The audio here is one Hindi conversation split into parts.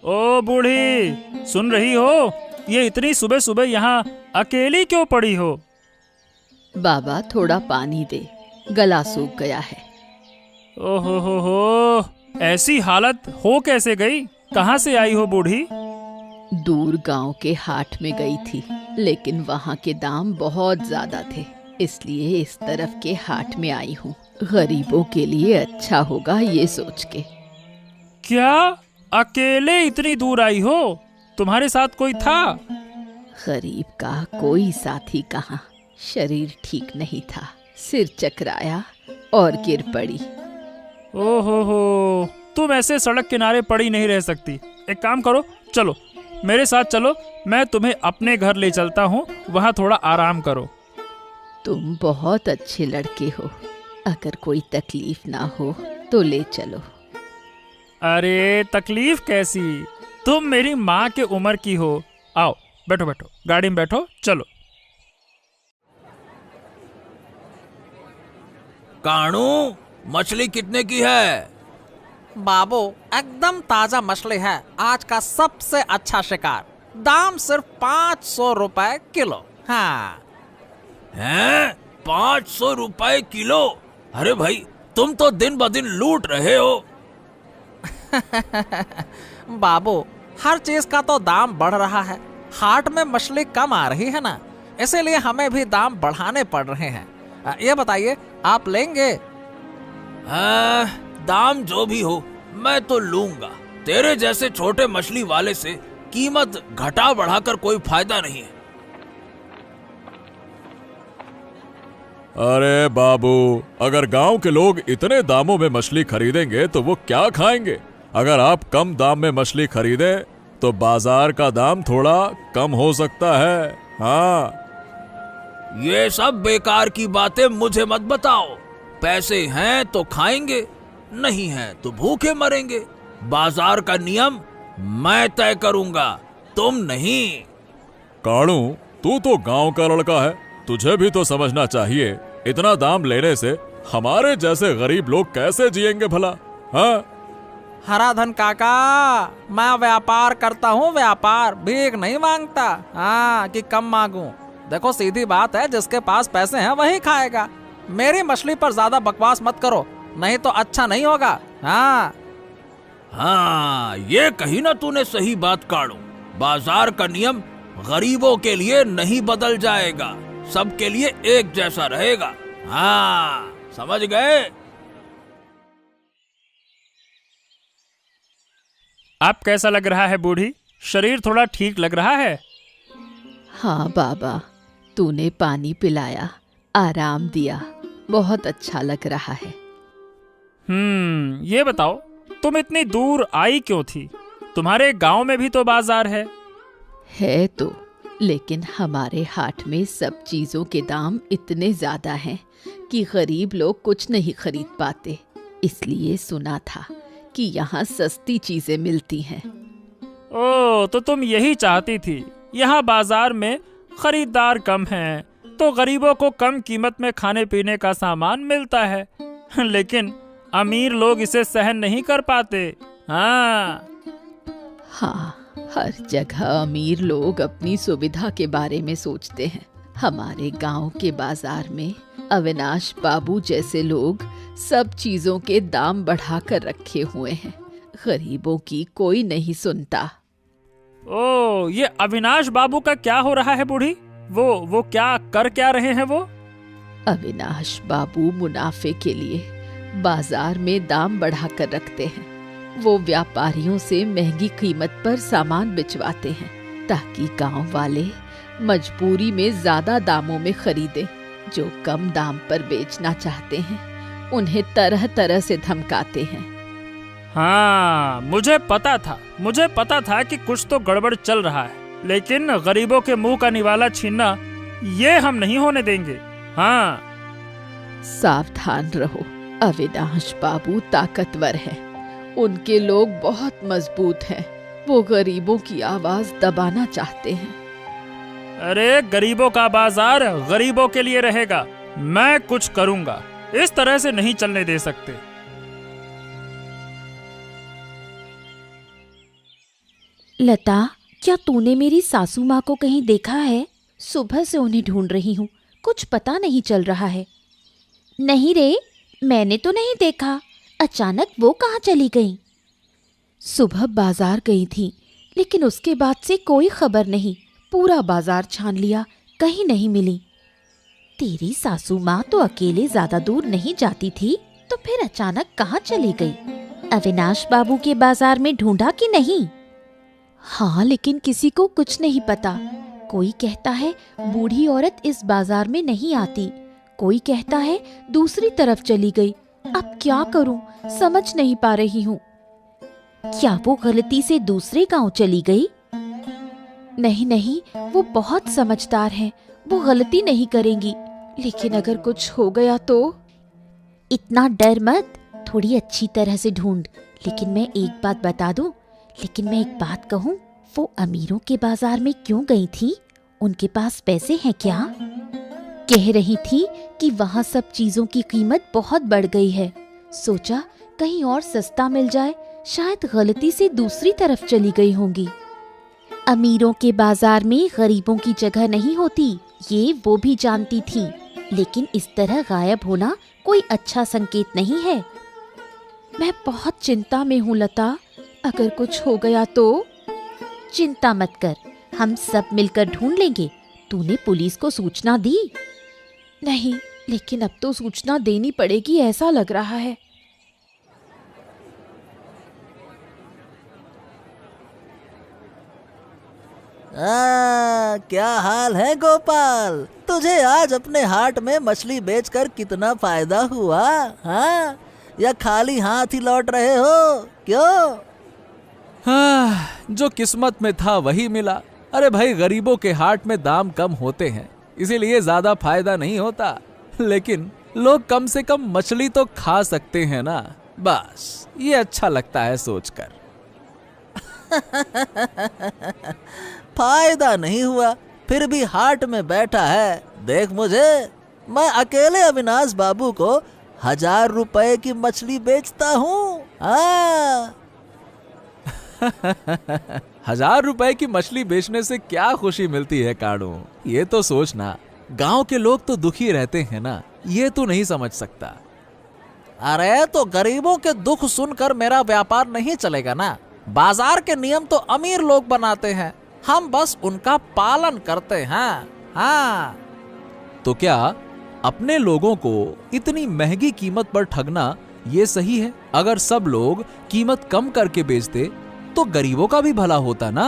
ओ बूढ़ी, सुन रही हो? ये इतनी सुबह सुबह यहाँ अकेली क्यों पड़ी हो? बाबा थोड़ा पानी दे, गला सूख गया है। ओहो हो, ऐसी हालत हो कैसे गई? कहाँ से आई हो बूढ़ी? दूर गांव के हाट में गई थी, लेकिन वहाँ के दाम बहुत ज्यादा थे, इसलिए इस तरफ के हाट में आई हूँ। गरीबों के लिए अच्छा होगा ये सोच के। क्या अकेले इतनी दूर आई हो? तुम्हारे साथ कोई था? गरीब का कोई साथी कहाँ, शरीर ठीक नहीं था, सिर चकराया और गिर पड़ी। ओहो हो, तुम ऐसे सड़क किनारे पड़ी नहीं रह सकती। एक काम करो, चलो मेरे साथ चलो, मैं तुम्हें अपने घर ले चलता हूँ, वहाँ थोड़ा आराम करो। तुम बहुत अच्छे लड़के हो, अगर कोई तकलीफ ना हो तो ले चलो। अरे तकलीफ कैसी, तुम मेरी माँ के उम्र की हो। आओ बैठो बैठो, गाड़ी में बैठो, चलो। कानू, मछली कितने की है? बाबू एकदम ताजा मछली है, आज का सबसे अच्छा शिकार। दाम सिर्फ 500 रुपए किलो। हाँ। हैं? 500 रुपए किलो? अरे भाई, तुम तो दिन ब दिन लूट रहे हो। बाबू हर चीज का तो दाम बढ़ रहा है, हाट में मछली कम आ रही है ना, इसीलिए हमें भी दाम बढ़ाने पड़ रहे हैं। ये बताइए, आप लेंगे? दाम जो भी हो मैं तो लूंगा। तेरे जैसे छोटे मछली वाले से कीमत घटा बढ़ाकर कोई फायदा नहीं है। अरे बाबू, अगर गांव के लोग इतने दामों में मछली खरीदेंगे तो वो क्या खाएंगे? अगर आप कम दाम में मछली खरीदें तो बाजार का दाम थोड़ा कम हो सकता है। हाँ। ये सब बेकार की बातें मुझे मत बताओ। पैसे हैं तो खाएंगे, नहीं हैं तो भूखे मरेंगे। बाजार का नियम मैं तय करूंगा, तुम नहीं। काणू, तू तो गांव का लड़का है, तुझे भी तो समझना चाहिए, इतना दाम लेने से हमारे जैसे गरीब लोग कैसे जिएंगे भला? हाँ? हराधन काका, मैं व्यापार करता हूँ, व्यापार, भीख नहीं मांगता। हाँ कि कम मांगू। देखो सीधी बात है, जिसके पास पैसे हैं वही खाएगा। मेरी मछली पर ज्यादा बकवास मत करो, नहीं तो अच्छा नहीं होगा। हाँ हाँ, ये कही ना तूने सही बात काणू। बाजार का नियम गरीबों के लिए नहीं बदल जाएगा, सबके लिए एक जैसा रहेगा। हाँ, समझ गए? आप कैसा लग रहा है बूढ़ी? शरीर थोड़ा ठीक लग रहा है? हाँ बाबा, तूने पानी पिलाया, आराम दिया, बहुत अच्छा लग रहा है। ये बताओ, तुम इतनी दूर आई क्यों थी? तुम्हारे गांव में भी तो बाजार है। है तो, लेकिन हमारे हाट में सब चीजों के दाम इतने ज्यादा हैं कि गरीब लोग कुछ नहीं खरीद पाते। इसलिए सुना था कि यहाँ सस्ती चीजें मिलती हैं। ओ, तो तुम यही चाहती थी, यहाँ बाजार में खरीदार कम हैं, तो गरीबों को कम कीमत में खाने पीने का सामान मिलता है। लेकिन अमीर लोग इसे सहन नहीं कर पाते। हाँ, हर जगह अमीर लोग अपनी सुविधा के बारे में सोचते हैं। हमारे गांव के बाजार में अविनाश बाबू जैसे लोग सब चीजों के दाम बढ़ाकर रखे हुए हैं, गरीबों की कोई नहीं सुनता। ओ, ये अविनाश बाबू का क्या हो रहा है बूढ़ी? वो क्या रहे हैं वो? अविनाश बाबू मुनाफे के लिए बाजार में दाम बढ़ाकर रखते हैं। वो व्यापारियों से महंगी कीमत पर सामान बिचवाते हैं ताकि गांव वाले मजबूरी में ज्यादा दामों में खरीदें। जो कम दाम पर बेचना चाहते हैं उन्हें तरह तरह से धमकाते हैं। हाँ, मुझे पता था कि कुछ तो गड़बड़ चल रहा है, लेकिन गरीबों के मुंह का निवाला छीनना ये हम नहीं होने देंगे। हाँ, सावधान रहो, अविनाश बाबू ताकतवर हैं, उनके लोग बहुत मजबूत हैं, वो गरीबों की आवाज दबाना चाहते हैं। अरे गरीबों का बाजार गरीबों के लिए रहेगा, मैं कुछ करूंगा, इस तरह से नहीं चलने दे सकते। लता, क्या तूने मेरी सासू माँ को कहीं देखा है? सुबह से उन्हें ढूंढ रही हूँ, कुछ पता नहीं चल रहा है। नहीं रे, मैंने तो नहीं देखा। अचानक वो कहाँ चली गई? सुबह बाजार गई थी, लेकिन उसके बाद से कोई खबर नहीं। पूरा बाजार छान लिया, कहीं नहीं मिली। तेरी सासू माँ तो अकेले ज्यादा दूर नहीं जाती थी, तो फिर अचानक कहाँ चली गई? अविनाश बाबू के बाजार में ढूंढा कि नहीं? हाँ, लेकिन किसी को कुछ नहीं पता। कोई कहता है बूढ़ी औरत इस बाजार में नहीं आती, कोई कहता है दूसरी तरफ चली गई। अब क्या करूं, समझ नहीं पा रही हूँ। क्या वो गलती से दूसरे गांव चली गई? नहीं नहीं, वो बहुत समझदार है, वो गलती नहीं करेंगी। लेकिन अगर कुछ हो गया तो? इतना डर मत, थोड़ी अच्छी तरह से ढूंढ। लेकिन मैं एक बात कहूँ, वो अमीरों के बाजार में क्यों गई थी? उनके पास पैसे हैं क्या? कह रही थी कि वहाँ सब चीजों की कीमत बहुत बढ़ गई है। सोचा कहीं और सस्ता मिल जाए, शायद गलती से दूसरी तरफ चली गई होंगी। अमीरों के बाजार में गरीबों की जगह नहीं होती, ये वो भी जानती थी। लेकिन इस तरह गायब होना कोई अच्छा संकेत नहीं है। मैं बहुत चिंता में हूँ लता, अगर कुछ हो गया तो? चिंता मत कर, हम सब मिलकर ढूंढ लेंगे। तूने पुलिस को सूचना दी? नहीं, लेकिन अब तो सूचना देनी पड़ेगी ऐसा लग रहा है। क्या हाल है गोपाल? तुझे आज अपने हाट में मछली बेचकर कितना फायदा हुआ? हाँ, या खाली हाथ ही लौट रहे हो? क्यों? हाँ, जो किस्मत में था वही मिला। अरे भाई, गरीबों के हाट में दाम कम होते हैं, इसीलिए ज्यादा फायदा नहीं होता। लेकिन लोग कम से कम मछली तो खा सकते हैं ना, बस ये अच्छा लगता है सोचकर। फायदा नहीं हुआ, फिर भी हाट में बैठा है। देख मुझे, मैं अकेले अविनाश बाबू को 1000 रुपए की मछली बेचता हूँ। 1000 रुपए की मछली बेचने से क्या खुशी मिलती है काड़ू? ये तो सोचना, गांव के लोग तो दुखी रहते हैं ना, ये तो नहीं समझ सकता। अरे तो गरीबों के दुख सुनकर मेरा व्यापार नहीं चलेगा ना। बाजार के नियम तो अमीर लोग बनाते हैं, हम बस उनका पालन करते हैं। हाँ, तो क्या अपने लोगों को इतनी महंगी कीमत पर ठगना ये सही है? अगर सब लोग कीमत कम करके बेचते तो गरीबों का भी भला होता ना।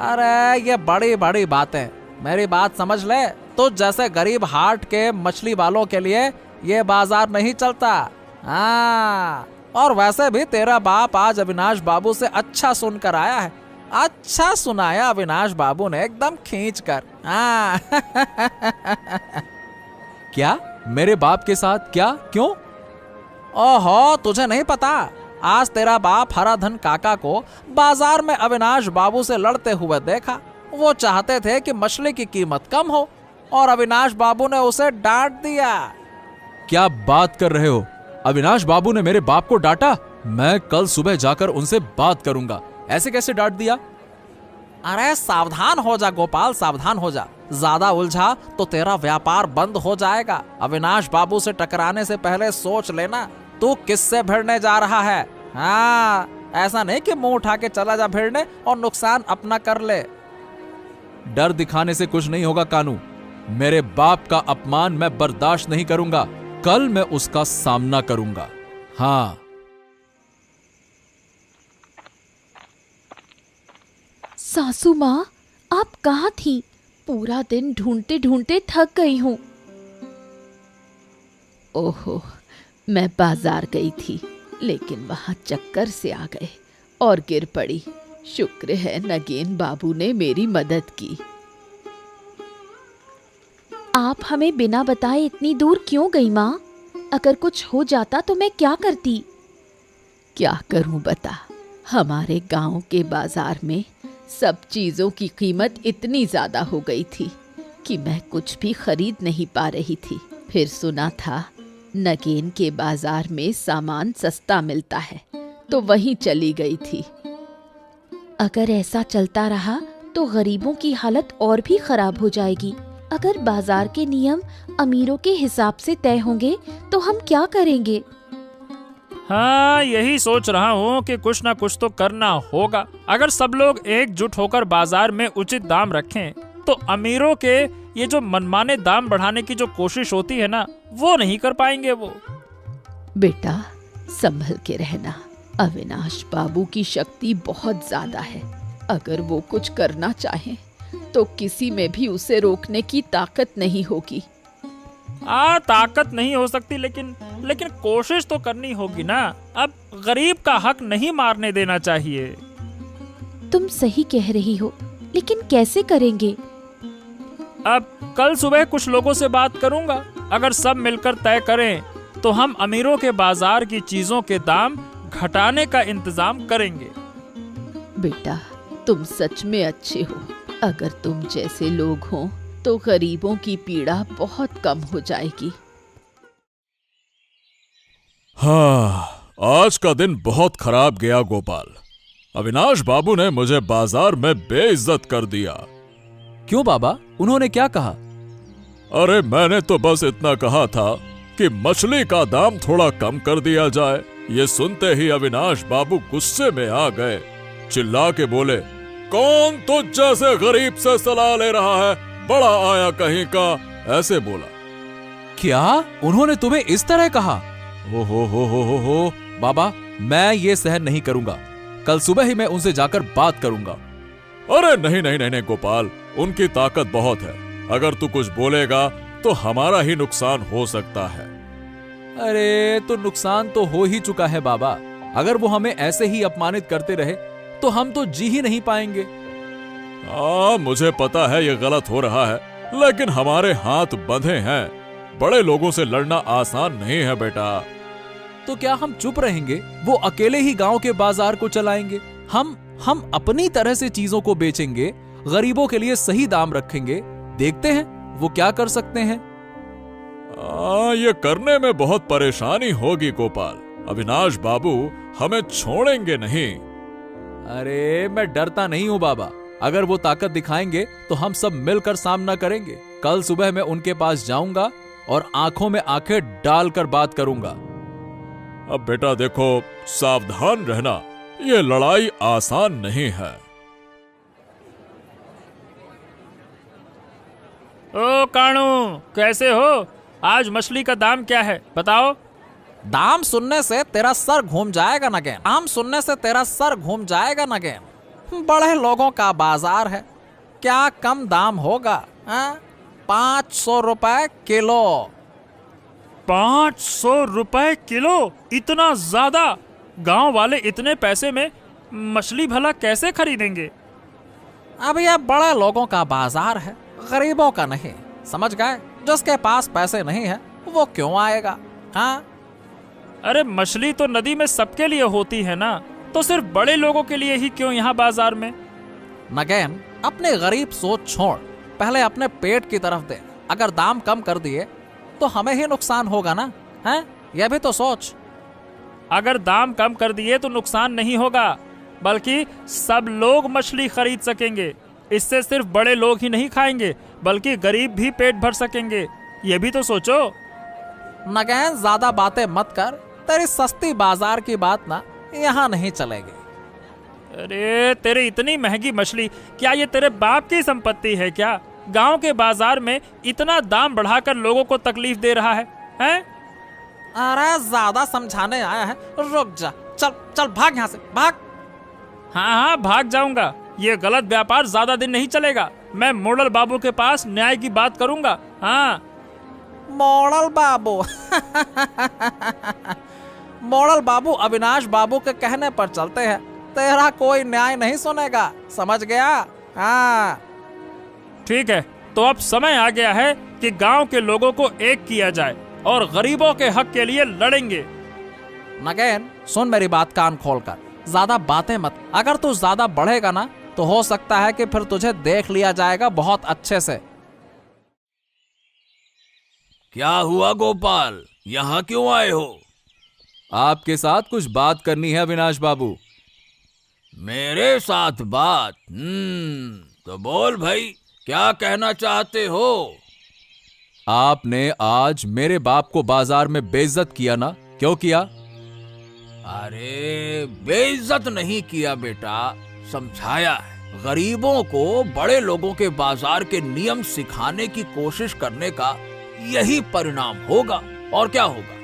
अरे ये बड़ी बड़ी बातें, मेरी बात समझ ले। तो जैसे गरीब हाट के मछली वालों के लिए ये बाजार नहीं चलता। हाँ, और वैसे भी तेरा बाप आज अविनाश बाबू से अच्छा सुनकर आया है। अच्छा सुनाया अविनाश बाबू ने, एकदम खींच कर। हाँ। क्या मेरे बाप के साथ? क्या? क्यों? ओहो, तुझे नहीं पता? आज तेरा बाप हराधन काका को बाजार में अविनाश बाबू से लड़ते हुए देखा। वो चाहते थे कि मछली की कीमत कम हो और अविनाश बाबू ने उसे डांट दिया। क्या बात कर रहे हो? अविनाश बाबू ने मेरे बाप को डांटा? मैं कल सुबह जाकर उनसे बात करूंगा। ऐसे कैसे डांट दिया? अरे सावधान हो जा गोपाल, सावधान हो जा। ज्यादा उलझा तो तेरा व्यापार बंद हो जाएगा। अविनाश बाबू से टकराने से पहले सोच लेना तू किससे भिड़ने जा रहा है। हाँ, ऐसा नहीं कि मुंह उठा के चला जा भिड़ने और नुकसान अपना कर ले। डर दिखाने से कुछ नहीं होगा कानू। मेरे बाप का अपमान मैं बर्दाश्त नहीं करूंगा। कल मैं उसका सामना करूंगा। हाँ। सासू माँ, आप कहाँ थी? पूरा दिन ढूंढते ढूंढते थक गई हूँ। ओहो, मैं बाजार गई थी, लेकिन वहां चक्कर से आ गए और गिर पड़ी। शुक्र है नगेन बाबू ने मेरी मदद की। आप हमें बिना बताए इतनी दूर क्यों गई माँ? अगर कुछ हो जाता तो मैं क्या करती? क्या करूं बता, हमारे गांव के बाजार में सब चीजों की कीमत इतनी ज्यादा हो गई थी कि मैं कुछ भी खरीद नहीं पा रही थी। फिर सुना था नगेन के बाजार में सामान सस्ता मिलता है, तो वहीं चली गई थी। अगर ऐसा चलता रहा तो गरीबों की हालत और भी खराब हो जाएगी। अगर बाजार के नियम अमीरों के हिसाब से तय होंगे तो हम क्या करेंगे? हाँ, यही सोच रहा हूँ कि कुछ ना कुछ तो करना होगा। अगर सब लोग एकजुट होकर बाजार में उचित दाम रखें तो अमीरों के ये जो मनमाने दाम बढ़ाने की जो कोशिश होती है ना, वो नहीं कर पाएंगे वो। बेटा, संभल के रहना। अविनाश बाबू की शक्ति बहुत ज्यादा है। अगर वो कुछ करना चाहें तो किसी में भी उसे रोकने की ताकत नहीं होगी। ताकत नहीं हो सकती, लेकिन कोशिश तो करनी होगी ना। अब गरीब का हक नहीं मारने देना चाहिए। तुम सही कह रही हो, लेकिन कैसे करेंगे? अब कल सुबह कुछ लोगों से बात करूंगा। अगर सब मिलकर तय करें तो हम अमीरों के बाजार की चीजों के दाम घटाने का इंतजाम करेंगे। बेटा, तुम सच में अच्छे हो। अगर तुम जैसे लोग हों तो गरीबों की पीड़ा बहुत कम हो जाएगी। हाँ, आज का दिन बहुत खराब गया गोपाल। अविनाश बाबू ने मुझे बाजार में बेइज्जत कर दिया। क्यों बाबा, उन्होंने क्या कहा? अरे मैंने तो बस इतना कहा था कि मछली का दाम थोड़ा कम कर दिया जाए। ये सुनते ही अविनाश बाबू गुस्से में आ गए। चिल्ला के बोले, कौन तुझ जैसे गरीब से सलाह ले रहा है? बड़ा आया कहीं का, ऐसे बोला। क्या उन्होंने तुम्हें इस तरह कहा? हो बाबा, मैं ये सहन नहीं करूंगा। कल सुबह ही मैं उनसे जाकर बात करूंगा। अरे नहीं गोपाल, उनकी ताकत बहुत है। अगर तू कुछ बोलेगा तो हमारा ही नुकसान हो सकता है। अरे तो नुकसान तो हो ही चुका है बाबा। अगर वो हमें ऐसे ही अपमानित करते रहे तो हम तो जी ही नहीं पाएंगे। मुझे पता है ये गलत हो रहा है, लेकिन हमारे हाथ बंधे हैं। बड़े लोगों से लड़ना आसान नहीं है बेटा। तो क्या हम चुप रहेंगे? वो अकेले ही गांव के बाजार को चलाएंगे। हम अपनी तरह से चीजों को बेचेंगे, गरीबों के लिए सही दाम रखेंगे। देखते हैं वो क्या कर सकते हैं। ये करने में बहुत परेशानी होगी गोपाल। अविनाश बाबू हमें छोड़ेंगे नहीं। अरे मैं डरता नहीं हूँ बाबा। अगर वो ताकत दिखाएंगे तो हम सब मिलकर सामना करेंगे। कल सुबह मैं उनके पास जाऊंगा और आंखों में आंखें डालकर बात करूंगा। अब बेटा देखो, सावधान रहना। ये लड़ाई आसान नहीं है। ओ कानू, कैसे हो? आज मछली का दाम क्या है बताओ? दाम सुनने से तेरा सर घूम जाएगा नगेन। दाम सुनने से तेरा सर घूम जाएगा नगेन। बड़े लोगों का बाजार है, क्या कम दाम होगा? 500 रुपए किलो। 500 रुपए किलो? इतना ज्यादा? गांव वाले इतने पैसे में मछली भला कैसे खरीदेंगे? अब यह बड़े लोगों का बाजार है, गरीबों का नहीं। समझ गए? जिसके पास पैसे नहीं है वो क्यों आएगा? हाँ, अरे मछली तो नदी में सबके लिए होती है ना, तो सिर्फ बड़े लोगों के लिए ही क्यों यहाँ बाजार में? नगेन, अपने गरीब सोच छोड़, पहले अपने पेट की तरफ दे। अगर दाम कम कर दिए तो हमें ही नुकसान होगा ना, हैं? यह भी तो सोच। अगर दाम कम कर दिए तो नुकसान नहीं होगा, बल्कि सब लोग मछली खरीद सकेंगे। इससे सिर्फ बड़े लोग ही नहीं खाएंगे, बल्कि गरीब भी पेट भर सकेंगे। ये भी तो सोचो। नगेन, ज्यादा बातें मत कर। तेरी सस्ती बाजार की बात ना यहाँ नहीं चलेगी। अरे तेरे इतनी महंगी मछली, क्या ये तेरे बाप की संपत्ति है क्या? गांव के बाजार में इतना दाम बढ़ाकर लोगों को तकलीफ दे रहा है, हैं? अरे ज्यादा समझाने आया है, रुक जा। चल चल भाग यहाँ से, भाग। हाँ, भाग जाऊंगा। ये गलत व्यापार ज्यादा दिन नहीं चलेगा। मैं मोड़ल बाबू के पास न्याय की बात करूंगा। हाँ, मोड़ल बाबू। मोड़ल बाबू अविनाश बाबू के कहने पर चलते हैं। तेरा कोई न्याय नहीं सुनेगा, समझ गया? हाँ, ठीक है। तो अब समय आ गया है कि गांव के लोगों को एक किया जाए और गरीबों के हक के लिए लड़ेंगे। नगेन, सुन मेरी बात कान खोलकर, ज्यादा बातें मत। अगर तू ज्यादा बढ़ेगा ना तो हो सकता है कि फिर तुझे देख लिया जाएगा बहुत अच्छे से। क्या हुआ गोपाल, यहाँ क्यों आए हो? आपके साथ कुछ बात करनी है अविनाश बाबू। मेरे साथ बात? तो बोल भाई, क्या कहना चाहते हो? आपने आज मेरे बाप को बाजार में बेइज्जत किया ना, क्यों किया? अरे बेइज्जत नहीं किया बेटा, समझाया है। गरीबों को बड़े लोगों के बाजार के नियम सिखाने की कोशिश करने का यही परिणाम होगा। और क्या होगा?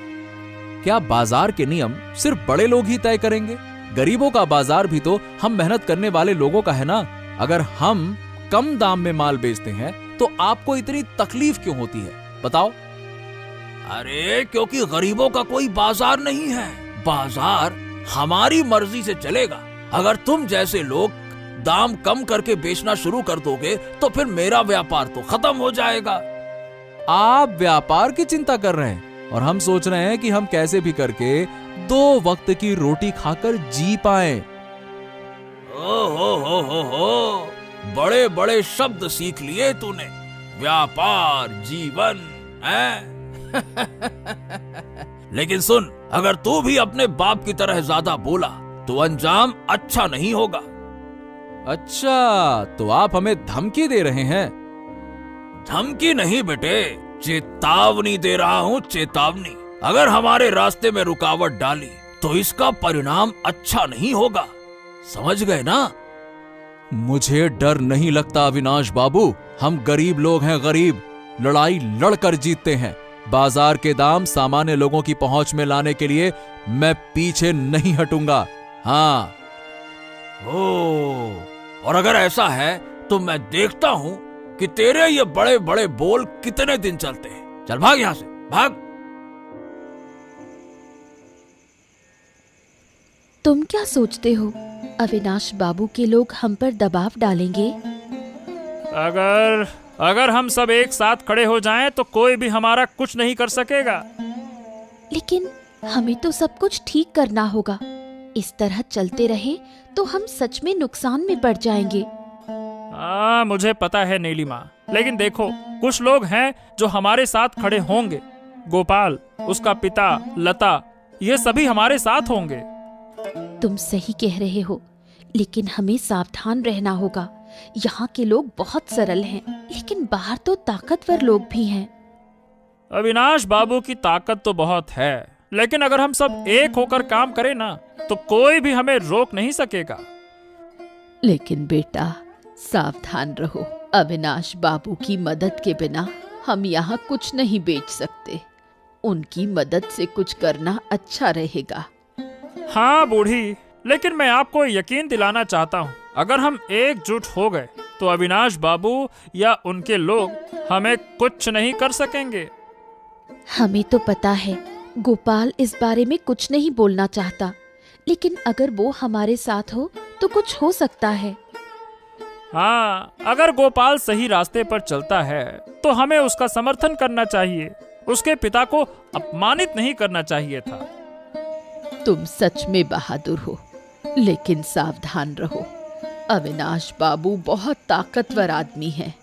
क्या बाजार के नियम सिर्फ बड़े लोग ही तय करेंगे? गरीबों का बाजार भी तो हम मेहनत करने वाले लोगों का है ना। अगर हम कम दाम में माल बेचते हैं तो आपको इतनी तकलीफ क्यों होती है, बताओ? अरे क्योंकि गरीबों का कोई बाजार नहीं है। बाजार हमारी मर्जी से चलेगा। अगर तुम जैसे लोग दाम कम करके बेचना शुरू कर दोगे तो फिर मेरा व्यापार तो खत्म हो जाएगा। आप व्यापार की चिंता कर रहे हैं और हम सोच रहे हैं कि हम कैसे भी करके 2 वक्त की रोटी खाकर जी पाएं। हो, बड़े बड़े शब्द सीख लिए तूने। व्यापार, जीवन है। लेकिन सुन, अगर तू भी अपने बाप की तरह ज्यादा बोला तो अंजाम अच्छा नहीं होगा। अच्छा, तो आप हमें धमकी दे रहे हैं? धमकी नहीं बेटे, चेतावनी दे रहा हूँ, चेतावनी। अगर हमारे रास्ते में रुकावट डाली तो इसका परिणाम अच्छा नहीं होगा, समझ गए ना? मुझे डर नहीं लगता अविनाश बाबू। हम गरीब लोग हैं, गरीब। लड़ाई लड़कर जीतते हैं। बाजार के दाम सामान्य लोगों की पहुंच में लाने के लिए मैं पीछे नहीं हटूंगा। हाँ। और अगर ऐसा है तो मैं देखता हूं कि तेरे ये बड़े बड़े बोल कितने दिन चलते हैं। चल भाग यहां से, भाग। तुम क्या सोचते हो, अविनाश बाबू के लोग हम पर दबाव डालेंगे? अगर हम सब एक साथ खड़े हो जाएं तो कोई भी हमारा कुछ नहीं कर सकेगा। लेकिन हमें तो सब कुछ ठीक करना होगा। इस तरह चलते रहे तो हम सच में नुकसान में पड़ जाएंगे। मुझे पता है नीलिमा, लेकिन देखो, कुछ लोग हैं जो हमारे साथ खड़े होंगे। गोपाल, उसका पिता, लता, ये सभी हमारे साथ होंगे। तुम सही कह रहे हो, लेकिन हमें सावधान रहना होगा। यहाँ के लोग बहुत सरल हैं, लेकिन बाहर तो ताकतवर लोग भी हैं। अविनाश बाबू की ताकत तो बहुत है, लेकिन अगर हम सब एक होकर काम करें ना तो कोई भी हमें रोक नहीं सकेगा। लेकिन बेटा, सावधान रहो। अविनाश बाबू की मदद के बिना हम यहाँ कुछ नहीं बेच सकते। उनकी मदद से कुछ करना अच्छा रहेगा। हाँ बूढ़ी, लेकिन मैं आपको यकीन दिलाना चाहता हूँ, अगर हम एकजुट हो गए तो अविनाश बाबू या उनके लोग हमें कुछ नहीं कर सकेंगे। हमें तो पता है गोपाल इस बारे में कुछ नहीं बोलना चाहता, लेकिन अगर वो हमारे साथ हो तो कुछ हो सकता है। हाँ, अगर गोपाल सही रास्ते पर चलता है तो हमें उसका समर्थन करना चाहिए। उसके पिता को अपमानित नहीं करना चाहिए था। तुम सच में बहादुर हो, लेकिन सावधान रहो। अविनाश बाबू बहुत ताकतवर आदमी है।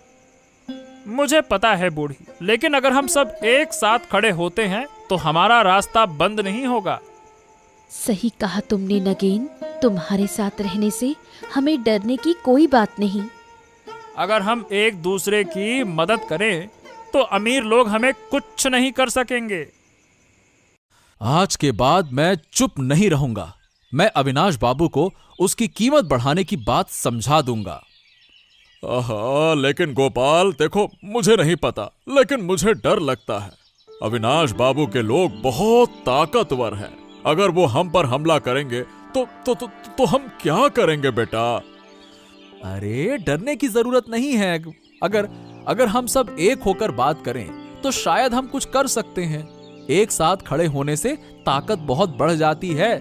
मुझे पता है बूढ़ी, लेकिन अगर हम सब एक साथ खड़े होते हैं तो हमारा रास्ता बंद नहीं होगा। सही कहा तुमने नगेन। तुम्हारे साथ रहने से हमें डरने की कोई बात नहीं। अगर हम एक दूसरे की मदद करें तो अमीर लोग हमें कुछ नहीं कर सकेंगे। आज के बाद मैं चुप नहीं रहूंगा। मैं अविनाश बाबू को उसकी कीमत बढ़ाने की बात समझा दूंगा। लेकिन गोपाल देखो, मुझे नहीं पता, लेकिन मुझे डर लगता है। अविनाश बाबू के लोग बहुत ताकतवर हैं। अगर वो हम पर हमला करेंगे तो हम क्या करेंगे बेटा? अरे डरने की जरूरत नहीं है। अगर हम सब एक होकर बात करें तो शायद हम कुछ कर सकते हैं। एक साथ खड़े होने से ताकत बहुत बढ़ जाती है।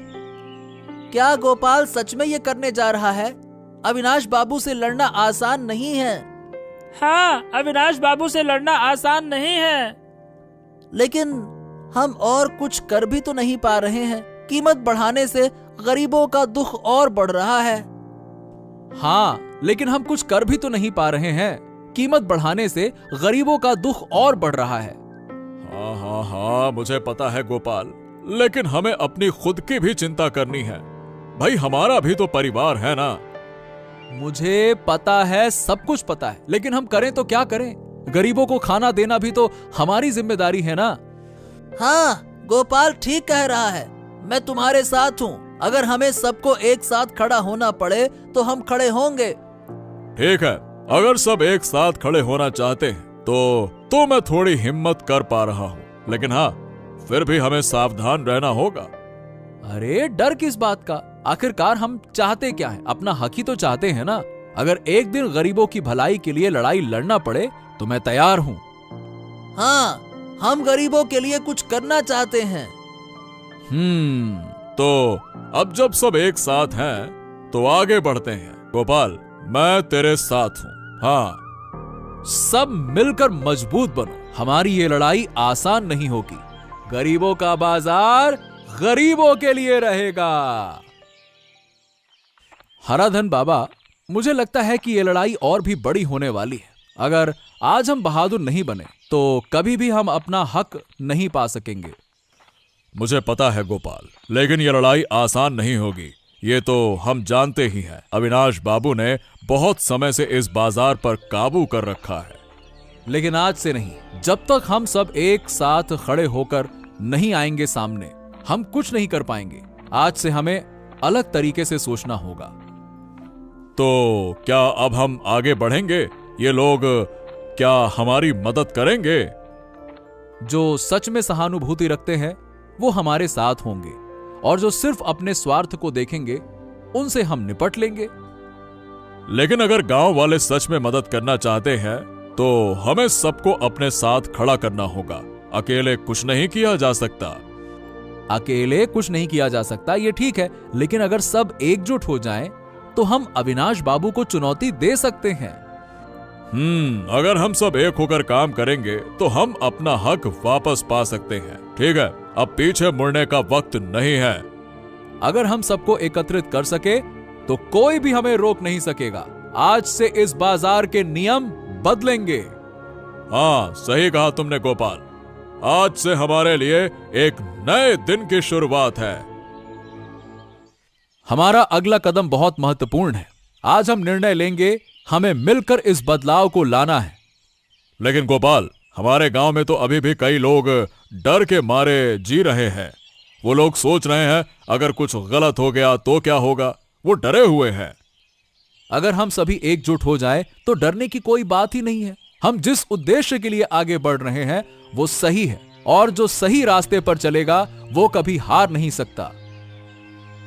क्या गोपाल सच में ये करने जा रहा है? अविनाश बाबू से लड़ना आसान नहीं है। हाँ, अविनाश बाबू से लड़ना आसान नहीं है। लेकिन हम और कुछ कर भी तो नहीं पा रहे हैं। कीमत बढ़ाने से गरीबों का दुख और बढ़ रहा है। हाँ, लेकिन हम कुछ कर भी तो नहीं पा रहे हैं। कीमत बढ़ाने से गरीबों का दुख और बढ़ रहा है। हाँ, मुझे पता है गोपाल, लेकिन हमें अपनी खुद की भी चिंता करनी है। भाई हमारा भी तो परिवार है ना। मुझे पता है, सब कुछ पता है, लेकिन हम करें तो क्या करें? गरीबों को खाना देना भी तो हमारी जिम्मेदारी है ना। हाँ, गोपाल ठीक कह रहा है। मैं तुम्हारे साथ हूँ। अगर हमें सबको एक साथ खड़ा होना पड़े तो हम खड़े होंगे। ठीक है, अगर सब एक साथ खड़े होना चाहते हैं तो मैं थोड़ी हिम्मत कर पा रहा हूँ, लेकिन हाँ, फिर भी हमें सावधान रहना होगा। अरे डर किस बात का? आखिरकार हम चाहते क्या है? अपना हक ही तो चाहते हैं ना। अगर एक दिन गरीबों की भलाई के लिए लड़ाई लड़ना पड़े तो मैं तैयार हूँ। हाँ, हम गरीबों के लिए कुछ करना चाहते हैं। तो अब जब सब एक साथ हैं तो आगे बढ़ते हैं। गोपाल, मैं तेरे साथ हूँ। हाँ, सब मिलकर मजबूत बनो। हमारी ये लड़ाई आसान नहीं होगी। गरीबों का बाजार गरीबों के लिए रहेगा। हराधन बाबा, मुझे लगता है कि ये लड़ाई और भी बड़ी होने वाली है। अगर आज हम बहादुर नहीं बने तो कभी भी हम अपना हक नहीं पा सकेंगे। मुझे पता है गोपाल, लेकिन ये लड़ाई आसान नहीं होगी, ये तो हम जानते ही हैं। अविनाश बाबू ने बहुत समय से इस बाजार पर काबू कर रखा है। लेकिन आज से नहीं, जब तक हम सब एक साथ खड़े होकर नहीं आएंगे सामने, हम कुछ नहीं कर पाएंगे। आज से हमें अलग तरीके से सोचना होगा। तो क्या अब हम आगे बढ़ेंगे? ये लोग क्या हमारी मदद करेंगे? जो सच में सहानुभूति रखते हैं वो हमारे साथ होंगे, और जो सिर्फ अपने स्वार्थ को देखेंगे उनसे हम निपट लेंगे। लेकिन अगर गांव वाले सच में मदद करना चाहते हैं तो हमें सबको अपने साथ खड़ा करना होगा। अकेले कुछ नहीं किया जा सकता। अकेले कुछ नहीं किया जा सकता, ये ठीक है, लेकिन अगर सब एकजुट हो जाएं तो हम अविनाश बाबू को चुनौती दे सकते हैं। अगर हम सब एक होकर काम करेंगे तो हम अपना हक वापस पा सकते हैं। ठीक है, अब पीछे मुड़ने का वक्त नहीं है। अगर हम सबको एकत्रित कर सके तो कोई भी हमें रोक नहीं सकेगा। आज से इस बाजार के नियम बदलेंगे। हाँ, सही कहा तुमने गोपाल। आज से हमारे लिए एक नए दिन की शुरुआत है। हमारा अगला कदम बहुत महत्वपूर्ण है। आज हम निर्णय लेंगे, हमें मिलकर इस बदलाव को लाना है। लेकिन गोपाल, हमारे गांव में तो अभी भी कई लोग डर के मारे जी रहे हैं। वो लोग सोच रहे हैं अगर कुछ गलत हो गया तो क्या होगा। वो डरे हुए हैं। अगर हम सभी एकजुट हो जाएं तो डरने की कोई बात ही नहीं है। हम जिस उद्देश्य के लिए आगे बढ़ रहे हैं वो सही है, और जो सही रास्ते पर चलेगा वो कभी हार नहीं सकता।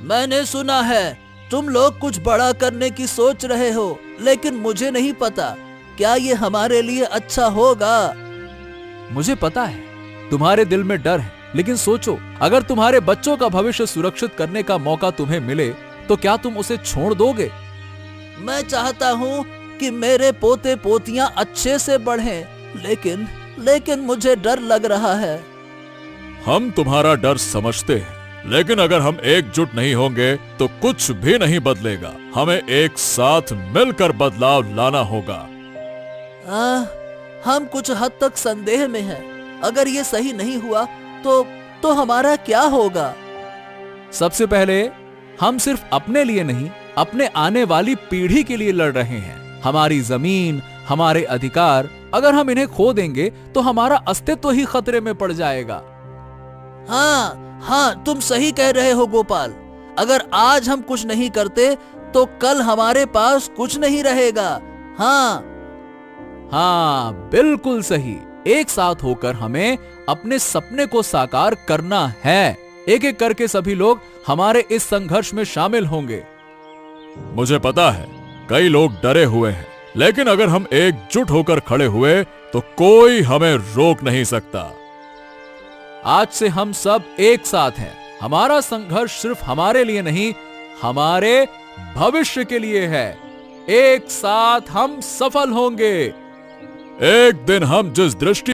मैंने सुना है तुम लोग कुछ बड़ा करने की सोच रहे हो, लेकिन मुझे नहीं पता क्या ये हमारे लिए अच्छा होगा। मुझे पता है तुम्हारे दिल में डर है, लेकिन सोचो, अगर तुम्हारे बच्चों का भविष्य सुरक्षित करने का मौका तुम्हें मिले तो क्या तुम उसे छोड़ दोगे? मैं चाहता हूँ कि मेरे पोते पोतियां अच्छे से बढ़ें, लेकिन मुझे डर लग रहा है। हम तुम्हारा डर समझते हैं, लेकिन अगर हम एकजुट नहीं होंगे तो कुछ भी नहीं बदलेगा। हमें एक साथ मिलकर बदलाव लाना होगा। हम कुछ हद तक संदेह में हैं। अगर ये सही नहीं हुआ तो हमारा क्या होगा? सबसे पहले हम सिर्फ अपने लिए नहीं, अपने आने वाली पीढ़ी के लिए लड़ रहे हैं। हमारी जमीन, हमारे अधिकार, अगर हम इन्हें खो देंगे तो हमारा अस्तित्व ही खतरे में पड़ जाएगा। हाँ, तुम सही कह रहे हो गोपाल। अगर आज हम कुछ नहीं करते तो कल हमारे पास कुछ नहीं रहेगा। हाँ, बिल्कुल सही। एक साथ होकर हमें अपने सपने को साकार करना है। एक एक करके सभी लोग हमारे इस संघर्ष में शामिल होंगे। मुझे पता है कई लोग डरे हुए हैं, लेकिन अगर हम एकजुट होकर खड़े हुए तो कोई हमें रोक नहीं सकता। आज से हम सब एक साथ हैं। हमारा संघर्ष सिर्फ हमारे लिए नहीं, हमारे भविष्य के लिए है। एक साथ हम सफल होंगे। एक दिन हम जिस दृष्टि